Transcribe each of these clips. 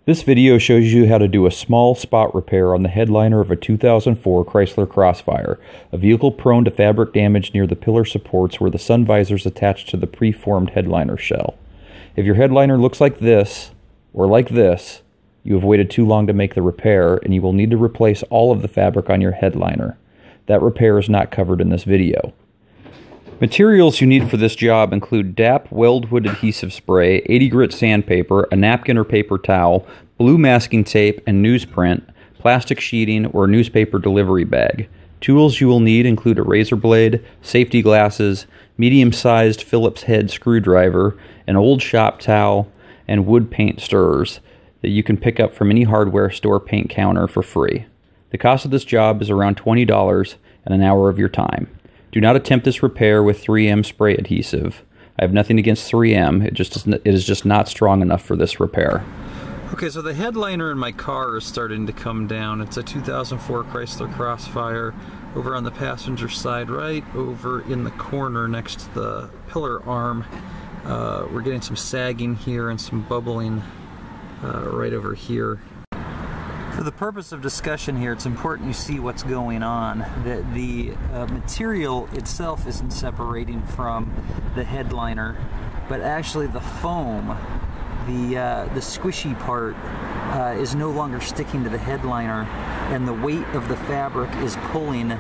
This video shows you how to do a small spot repair on the headliner of a 2004 Chrysler Crossfire, a vehicle prone to fabric damage near the pillar supports where the sun visor is attached to the preformed headliner shell. If your headliner looks like this, or like this, you have waited too long to make the repair, and you will need to replace all of the fabric on your headliner. That repair is not covered in this video. Materials you need for this job include DAP Weldwood adhesive spray, 80 grit sandpaper, a napkin or paper towel, blue masking tape and newsprint, plastic sheeting, or a newspaper delivery bag. Tools you will need include a razor blade, safety glasses, medium-sized Phillips head screwdriver, an old shop towel, and wood paint stirrers that you can pick up from any hardware store paint counter for free. The cost of this job is around $20 and an hour of your time. Do not attempt this repair with 3M spray adhesive. I have nothing against 3M, it is just not strong enough for this repair. Okay, so the headliner in my car is starting to come down. It's a 2004 Chrysler Crossfire over on the passenger side, right over in the corner next to the pillar arm. We're getting some sagging here and some bubbling right over here. For the purpose of discussion here, it's important you see what's going on. The material itself isn't separating from the headliner, but actually the foam, the squishy part, is no longer sticking to the headliner, and the weight of the fabric is pulling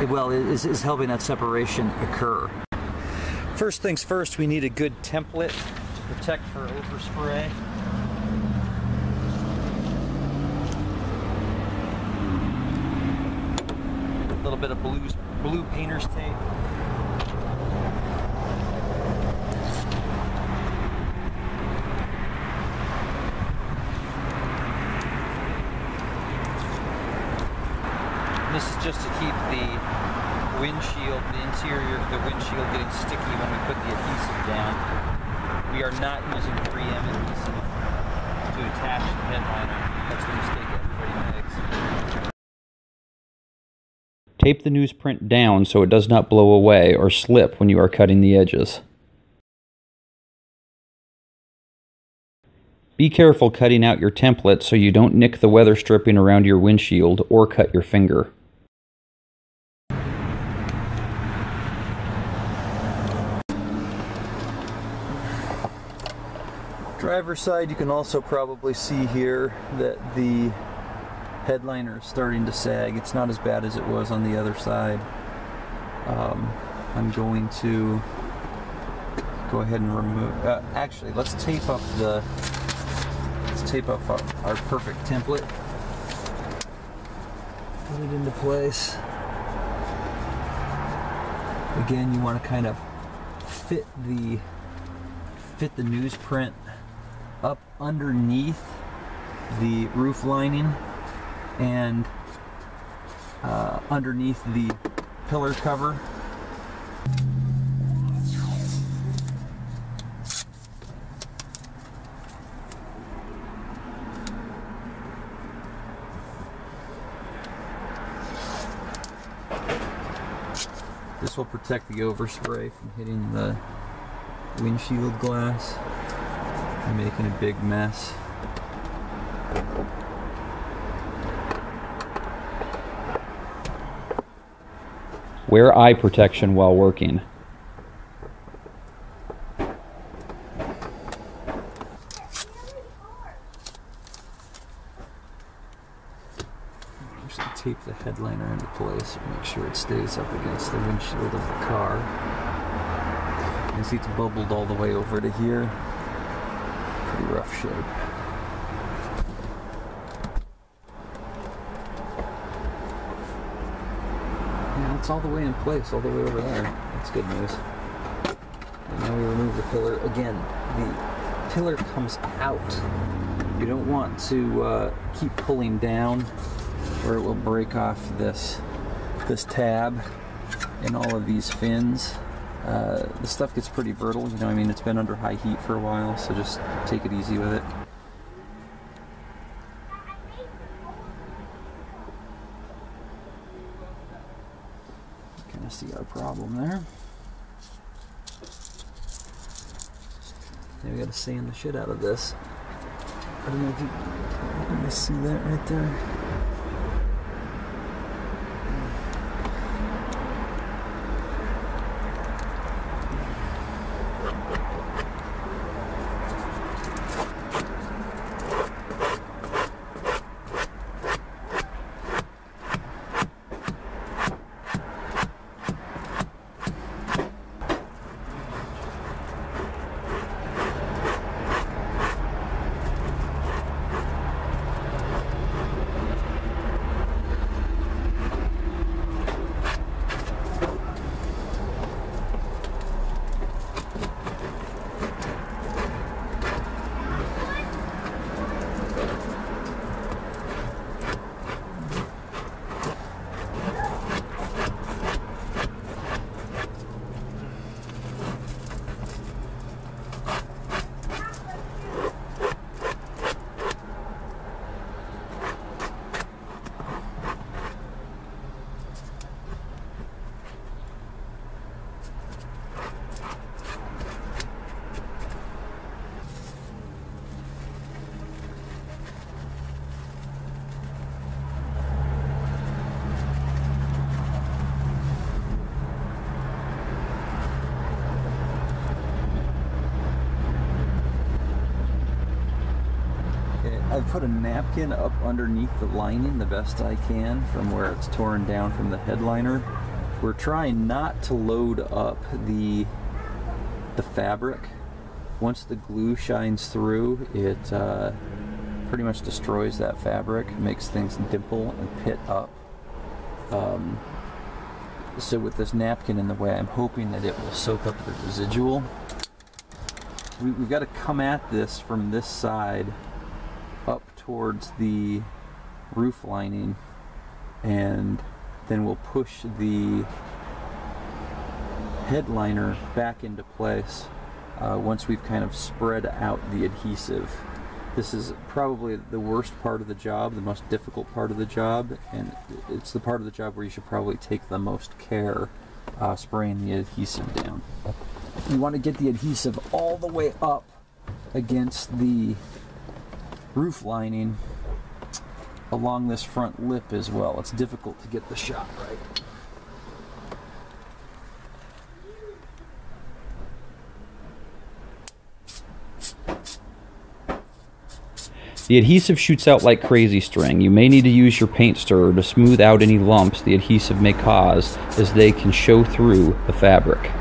is helping that separation occur. First things first, we need a good template to protect for overspray. A little bit of blue painter's tape. This is just to keep the windshield, the interior of the windshield getting sticky when we put the adhesive down. We are not using 3M adhesive to attach the headliner. That's the mistake everybody makes. Tape the newsprint down so it does not blow away or slip when you are cutting the edges. Be careful cutting out your template so you don't nick the weather stripping around your windshield or cut your finger. Driver's side, you can also probably see here that the headliner is starting to sag. It's not as bad as it was on the other side. I'm going to go ahead and remove. Actually, let's tape up our perfect template. Put it into place. Again, you want to kind of fit the newsprint up underneath the roof lining and underneath the pillar cover. This will protect the overspray from hitting the windshield glass and making a big mess. Wear eye protection while working. Just to tape the headliner into place and make sure it stays up against the windshield of the car. You see it's bubbled all the way over to here. Pretty rough shape. It's all the way in place, all the way over there. That's good news. And now we remove the pillar. Again, the pillar comes out. You don't want to keep pulling down or it will break off this tab and all of these fins. The stuff gets pretty brittle, you know, I mean, it's been under high heat for a while, so just take it easy with it. See our problem there. Now we gotta sand the shit out of this. I don't know if you see that right there. I've put a napkin up underneath the lining the best I can from where it's torn down from the headliner. We're trying not to load up the fabric. Once the glue shines through, it pretty much destroys that fabric, makes things dimple and pit up. So with this napkin in the way, I'm hoping that it will soak up the residual. We've got to come at this from this side up towards the roof lining, and then we'll push the headliner back into place once we've kind of spread out the adhesive. This is probably the worst part of the job, the most difficult part of the job, and it's the part of the job where you should probably take the most care spraying the adhesive down. You want to get the adhesive all the way up against the roof lining along this front lip as well. It's difficult to get the shot right. The adhesive shoots out like crazy string. You may need to use your paint stirrer to smooth out any lumps the adhesive may cause, as they can show through the fabric.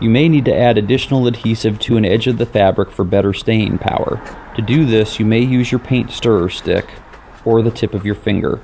You may need to add additional adhesive to an edge of the fabric for better staying power. To do this, you may use your paint stirrer stick or the tip of your finger.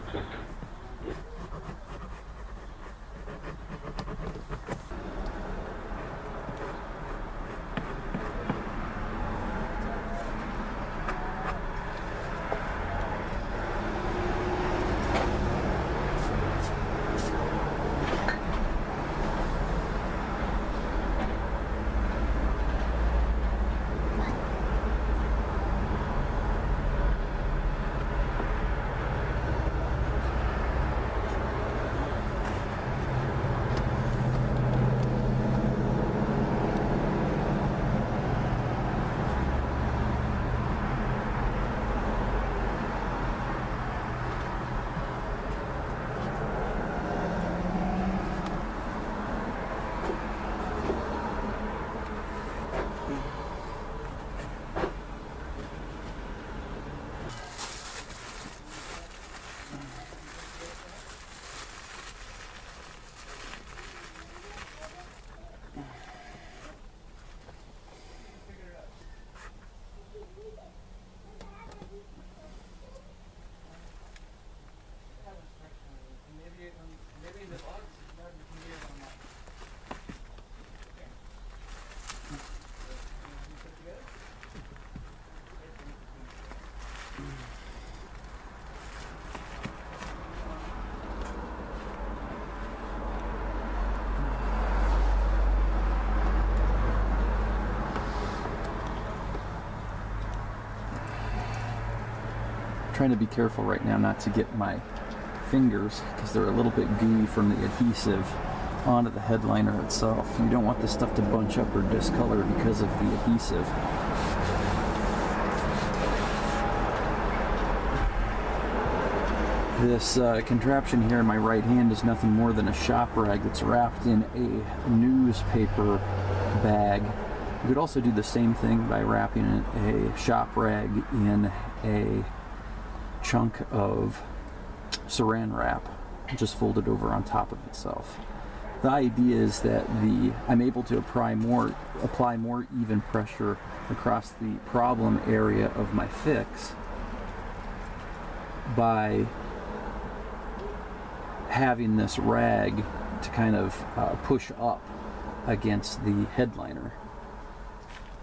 trying to be careful right now not to get my fingers, because they're a little bit gooey from the adhesive, onto the headliner itself. You don't want this stuff to bunch up or discolor because of the adhesive. This contraption here in my right hand is nothing more than a shop rag that's wrapped in a newspaper bag. You could also do the same thing by wrapping a shop rag in a chunk of saran wrap, just folded over on top of itself. The idea is that I'm able to apply more even pressure across the problem area of my fix by having this rag to kind of push up against the headliner.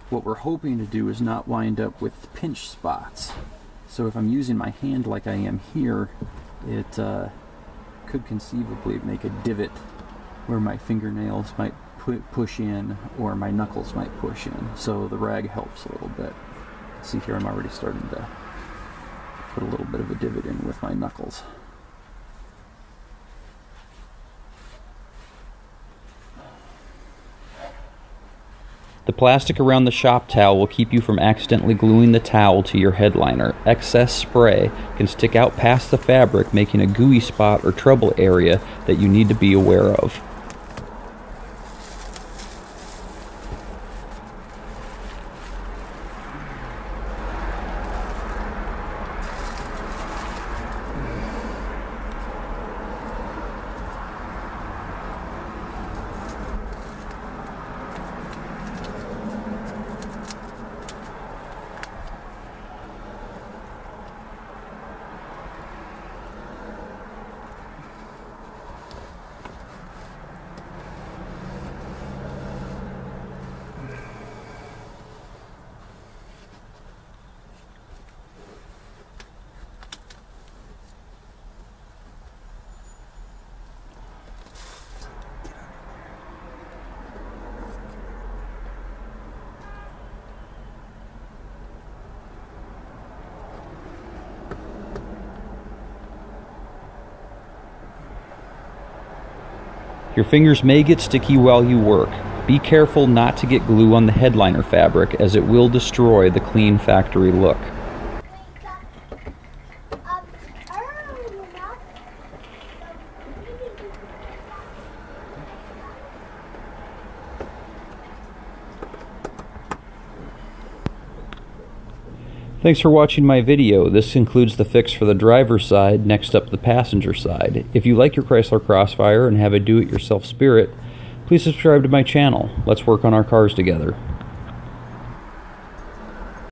What we're hoping to do is not wind up with pinch spots. So if I'm using my hand like I am here, it could conceivably make a divot where my fingernails might push in, or my knuckles might push in. So the rag helps a little bit. See here, I'm already starting to put a little bit of a divot in with my knuckles. The plastic around the shop towel will keep you from accidentally gluing the towel to your headliner. Excess spray can stick out past the fabric, making a gooey spot or trouble area that you need to be aware of. Your fingers may get sticky while you work. Be careful not to get glue on the headliner fabric, as it will destroy the clean factory look. Thanks for watching my video. This includes the fix for the driver's side, next up the passenger side. If you like your Chrysler Crossfire and have a do-it-yourself spirit, please subscribe to my channel. Let's work on our cars together.